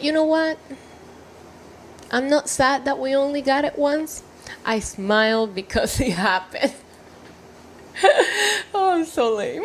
You know what? I'm not sad that we only got it once. I smiled because it happened. Oh, I'm so lame.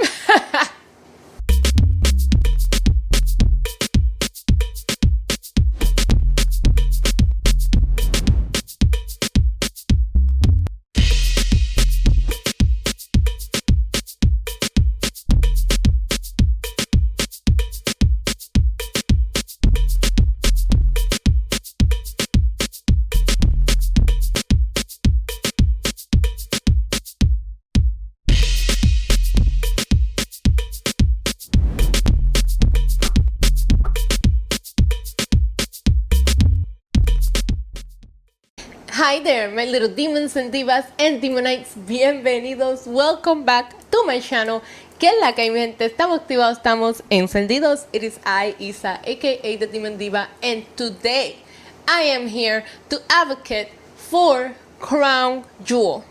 Hi there, my little demons and divas and demonites, bienvenidos, welcome back to my channel. Que es la que hay, mi gente, estamos activados, estamos encendidos. It is I, Isa, aka the Demon Diva, and today I am here to advocate for Crown Jewel.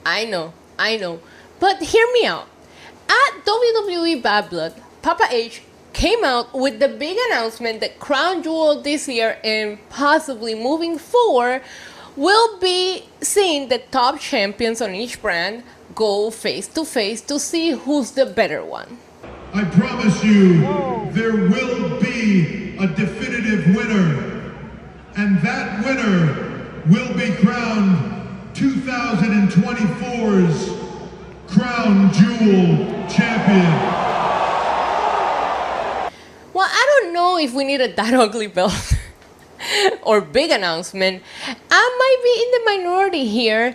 I know, but hear me out. At WWE Bad Blood, Papa H came out with the big announcement that Crown Jewel this year and possibly moving forward will be seeing the top champions on each brand go face to face to see who's the better one. I promise you, there will be a definitive winner, and that winner will be crowned 2024's Crown Jewel Champion. Well, I don't know if we needed that ugly belt or big announcement. I might be in the minority here,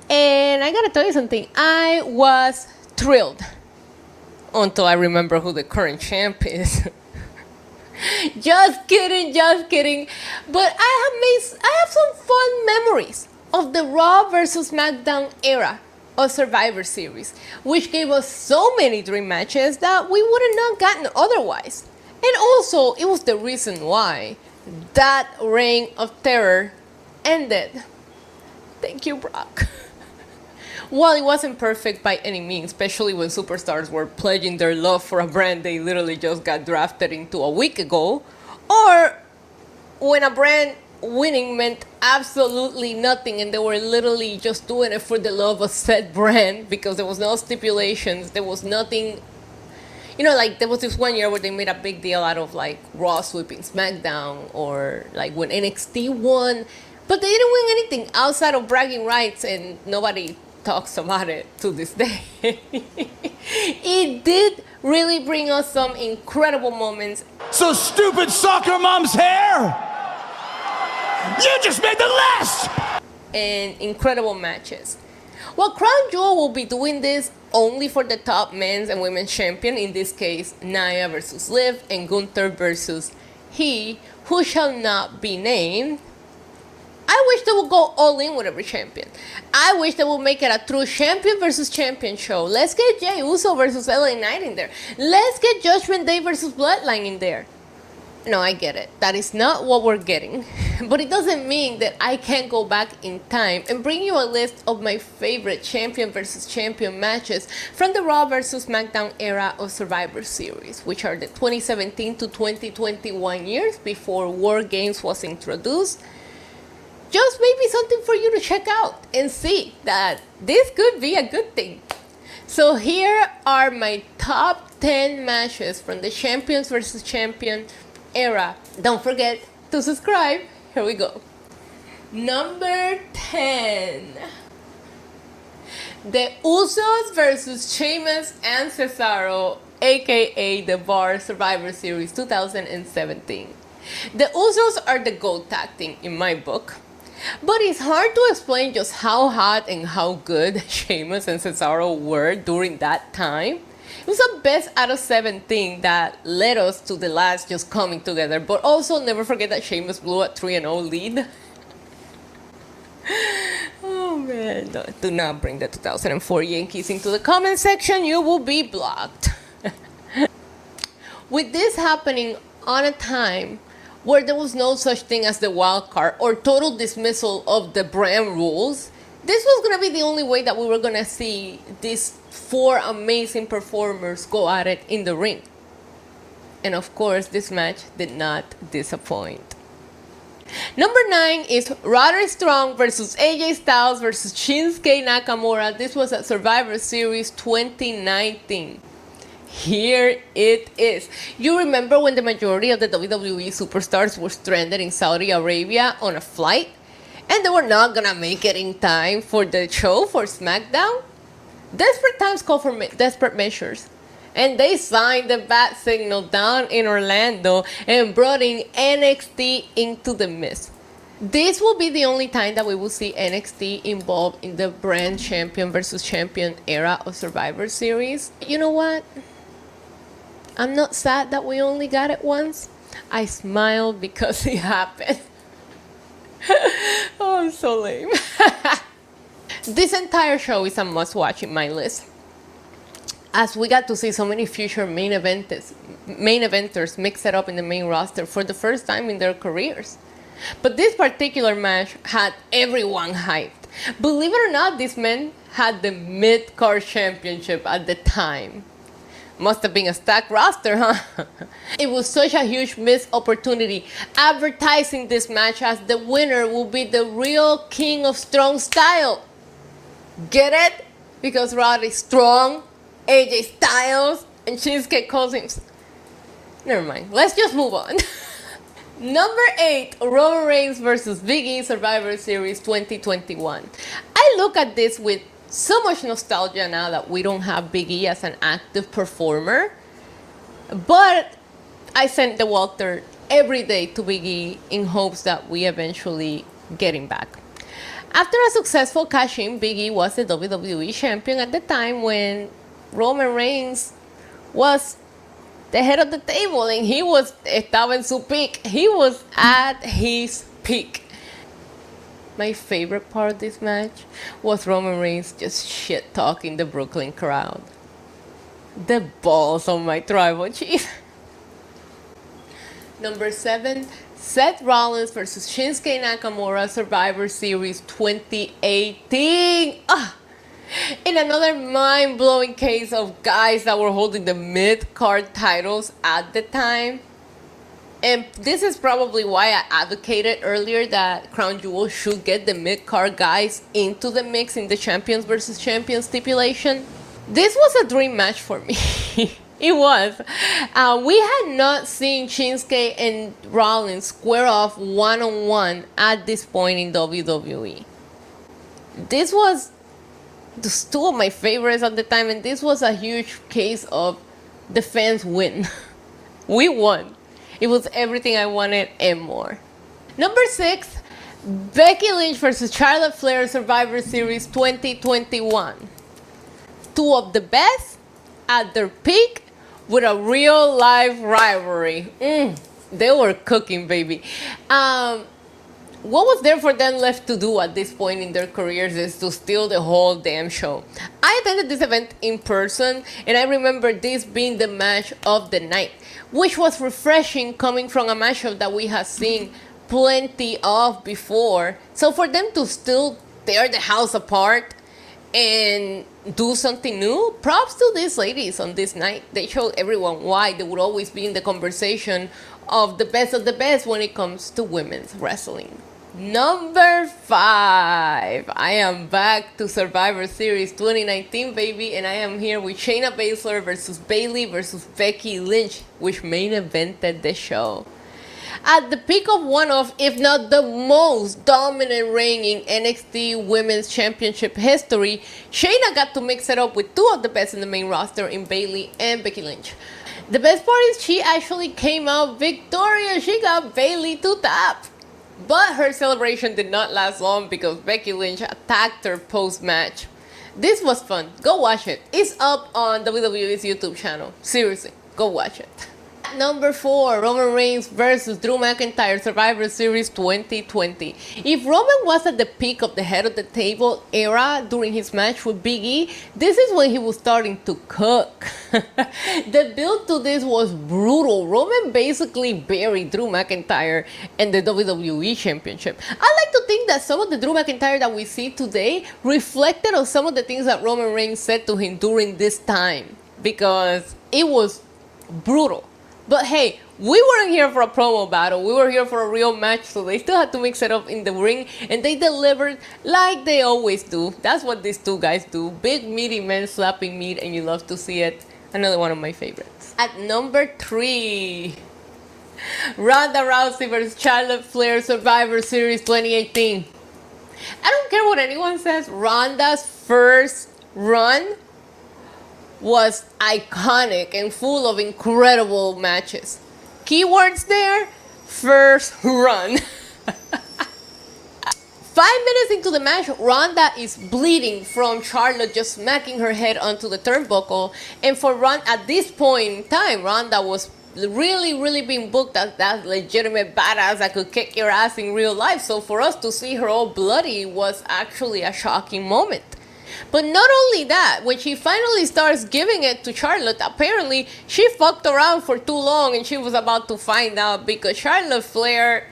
and I gotta tell you something. I was thrilled until I remember who the current champ is. Just kidding. But I have some fun memories of the Raw versus SmackDown era of Survivor Series, which gave us so many dream matches that we would have not gotten otherwise. And also, it was the reason why that reign of terror ended. Thank you, Brock. While it wasn't perfect by any means, especially when superstars were pledging their love for a brand they literally just got drafted into a week ago, or when a brand winning meant absolutely nothing and they were literally just doing it for the love of said brand because there was no stipulations, there was nothing. You know, like there was this one year where they made a big deal out of like Raw sweeping SmackDown, or like when NXT won, but they didn't win anything outside of bragging rights, and nobody talks about it to this day. It did really bring us some incredible moments. So stupid soccer mom's hair! You just made the list! And incredible matches. Well, Crown Jewel will be doing this only for the top men's and women's champion, in this case Nia versus Liv and Gunther versus he who shall not be named. I wish they would go all in with every champion. I wish they would make it a true champion versus champion show. Let's get Jey Uso versus LA Knight in there. Let's get Judgment Day versus Bloodline in there. No, I get it. That is not what we're getting. But it doesn't mean that I can't go back in time and bring you a list of my favorite champion versus champion matches from the Raw versus SmackDown era of Survivor Series, which are the 2017 to 2021 years before War Games was introduced. Just maybe something for you to check out and see that this could be a good thing. So here are my top 10 matches from the champions versus champion era. Don't forget to subscribe. Here we go. Number 10. The Usos versus Sheamus and Cesaro, aka The Bar Survivor Series 2017. The Usos are the GOAT tag team in my book, but it's hard to explain just how hot and how good Sheamus and Cesaro were during that time. It was a best out of 7 thing that led us to the last just coming together, but also never forget that Sheamus blew a 3-0 lead. Oh man, do not bring the 2004 Yankees into the comment section, you will be blocked. With this happening on a time where there was no such thing as the wild card or total dismissal of the brand rules, this was going to be the only way that we were going to see these 4 amazing performers go at it in the ring. And of course, this match did not disappoint. Number 9 is Roderick Strong versus AJ Styles versus Shinsuke Nakamura. This was at Survivor Series 2019. Here it is. You remember when the majority of the WWE superstars were stranded in Saudi Arabia on a flight? And they were not gonna make it in time for the show for SmackDown? Desperate times call for desperate measures. And they signed the bat signal down in Orlando and brought in NXT into the mix. This will be the only time that we will see NXT involved in the brand champion versus champion era of Survivor Series. You know what? I'm not sad that we only got it once. I smiled because it happened. Oh, I'm so lame. This entire show is a must-watch in my list, as we got to see so many future main eventers mix it up in the main roster for the first time in their careers. But this particular match had everyone hyped. Believe it or not, these men had the mid-card championship at the time. Must have been a stacked roster, huh? It was such a huge missed opportunity, advertising this match as the winner will be the real king of strong style. Get it? Because Rod is strong, AJ Styles, and Shinsuke Cousins. Never mind. Let's just move on. Number 8, Roman Reigns versus Big E Survivor Series 2021. I look at this with so much nostalgia now that we don't have Big E as an active performer. But I sent the Walter every day to Big E in hopes that we eventually get him back. After a successful cash-in, Big E was the WWE champion at the time when Roman Reigns was the head of the table and estaba en su peak. He was at his peak. My favorite part of this match was Roman Reigns just shit-talking the Brooklyn crowd. The balls on my tribal chief. Number 7, Seth Rollins versus Shinsuke Nakamura Survivor Series 2018. In another mind-blowing case of guys that were holding the mid-card titles at the time. And this is probably why I advocated earlier that Crown Jewel should get the mid-card guys into the mix in the Champions versus Champions stipulation. This was a dream match for me. It was. We had not seen Shinsuke and Rollins square off one-on-one at this point in WWE. This was just two of my favorites at the time, and this was a huge case of the fans win. We won. It was everything I wanted and more. Number 6, Becky Lynch versus Charlotte Flair Survivor Series 2021. Two of the best at their peak with a real life rivalry. They were cooking, baby. What was there for them left to do at this point in their careers is to steal the whole damn show. I attended this event in person, and I remember this being the match of the night, which was refreshing coming from a matchup that we had seen plenty of before. So for them to still tear the house apart and do something new, props to these ladies on this night. They showed everyone why they would always be in the conversation of the best when it comes to women's wrestling. Number 5, I am back to Survivor Series 2019, baby, and I am here with Shayna Baszler versus Bayley versus Becky Lynch, which main evented the show. At the peak of one of, if not the most dominant reign in NXT Women's Championship history, Shayna got to mix it up with two of the best in the main roster in Bayley and Becky Lynch. The best part is she actually came out victorious. She got Bayley to tap. But her celebration did not last long because Becky Lynch attacked her post-match. This was fun. Go watch it. It's up on WWE's YouTube channel. Seriously, go watch it. Number 4, Roman Reigns versus Drew McIntyre Survivor Series 2020. If Roman was at the peak of the head of the table era during his match with Big E, this is when he was starting to cook. The build to this was brutal. Roman basically buried Drew McIntyre and the WWE Championship. I like to think that some of the Drew McIntyre that we see today reflected on some of the things that Roman Reigns said to him during this time, because it was brutal. But hey, we weren't here for a promo battle. We were here for a real match, so they still had to mix it up in the ring, and they delivered like they always do. That's what these two guys do. Big, meaty men slapping meat, and you love to see it. Another one of my favorites. At number 3, Ronda Rousey versus Charlotte Flair Survivor Series 2018. I don't care what anyone says. Ronda's first run was iconic and full of incredible matches. Keywords there, first run. 5 minutes into the match, Ronda is bleeding from Charlotte just smacking her head onto the turnbuckle. And for Ronda, at this point in time, Ronda was really being booked as that legitimate badass that could kick your ass in real life. So for us to see her all bloody was actually a shocking moment. But not only that, when she finally starts giving it to Charlotte, apparently she fucked around for too long and she was about to find out, because Charlotte Flair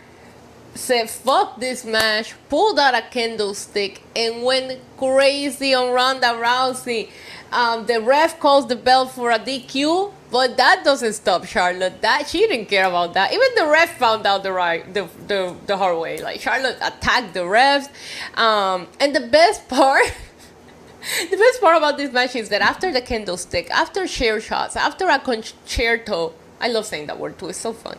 said fuck this match, pulled out a kendo stick and went crazy on Ronda Rousey. The ref calls the bell for a DQ, but that doesn't stop Charlotte. That she didn't care about that. Even the ref found out the hard way. Like, Charlotte attacked the refs, and the best part about this match is that after the kendo stick, after chair shots, after a concerto, I love saying that word too, it's so fun,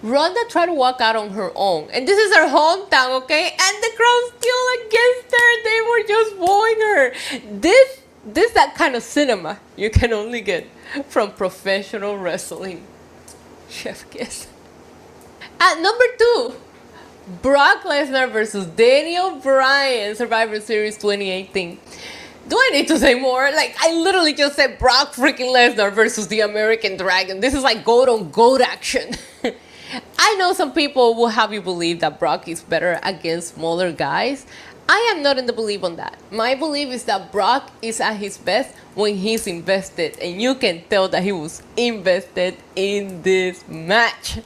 Ronda tried to walk out on her own. And this is her hometown, okay? And the crowd's still against her. They were just booing her. This that kind of cinema you can only get from professional wrestling. Chef kiss. At number 2, Brock Lesnar versus Daniel Bryan, Survivor Series 2018. Do I need to say more? Like, I literally just said Brock freaking Lesnar versus the American Dragon. This is like goat on goat action. I know some people will have you believe that Brock is better against smaller guys. I am not in the belief on that. My belief is that Brock is at his best when he's invested, and you can tell that he was invested in this match.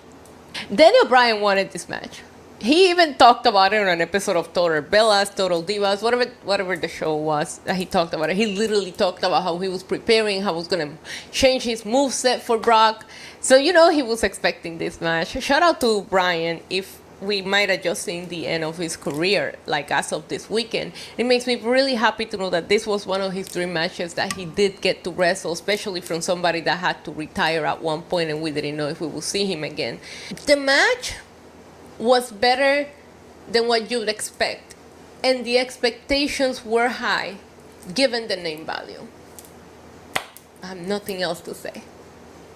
Daniel Bryan wanted this match. He even talked about it on an episode of Total Bellas, Total Divas, whatever the show was that he talked about it. He literally talked about how he was preparing, how he was going to change his moveset for Brock. So, you know, he was expecting this match. Shout out to Bryan. If we might have just seen the end of his career, like as of this weekend, it makes me really happy to know that this was one of his dream matches that he did get to wrestle, especially from somebody that had to retire at one point and we didn't know if we will see him again. The match was better than what you'd expect, and the expectations were high given the name value. I have nothing else to say.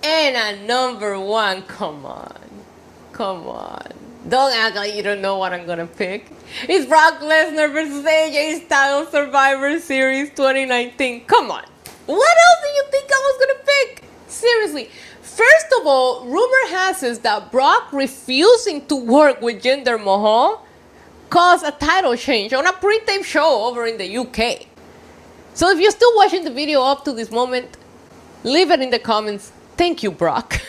And at number 1, come on, don't act like you don't know what I'm gonna pick. It's Brock Lesnar versus AJ Styles, Survivor Series 2019. Come on, what else do you think I was gonna pick? Seriously. First of all, rumor has it that Brock refusing to work with Jinder Mahal caused a title change on a pre-tape show over in the UK. So if you're still watching the video up to this moment, leave it in the comments. Thank you, Brock.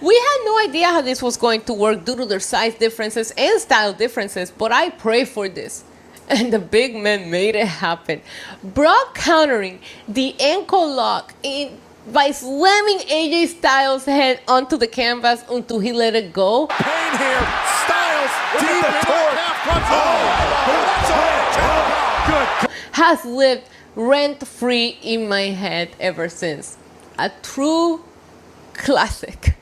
We had no idea how this was going to work due to their size differences and style differences, but I pray for this. And the big man made it happen. Brock countering the ankle lock by slamming AJ Styles' head onto the canvas until he let it go. Pain here. Styles deep in the Good. Has lived rent-free in my head ever since. A true classic.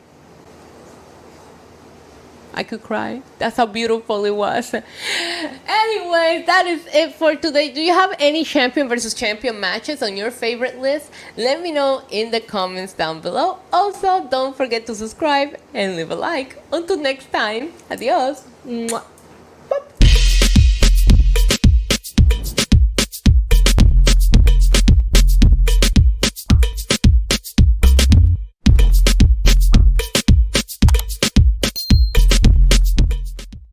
I could cry. That's how beautiful it was. Anyways, that is it for today. Do you have any champion versus champion matches on your favorite list? Let me know in the comments down below. Also, don't forget to subscribe and leave a like. Until next time, adios. Mwah.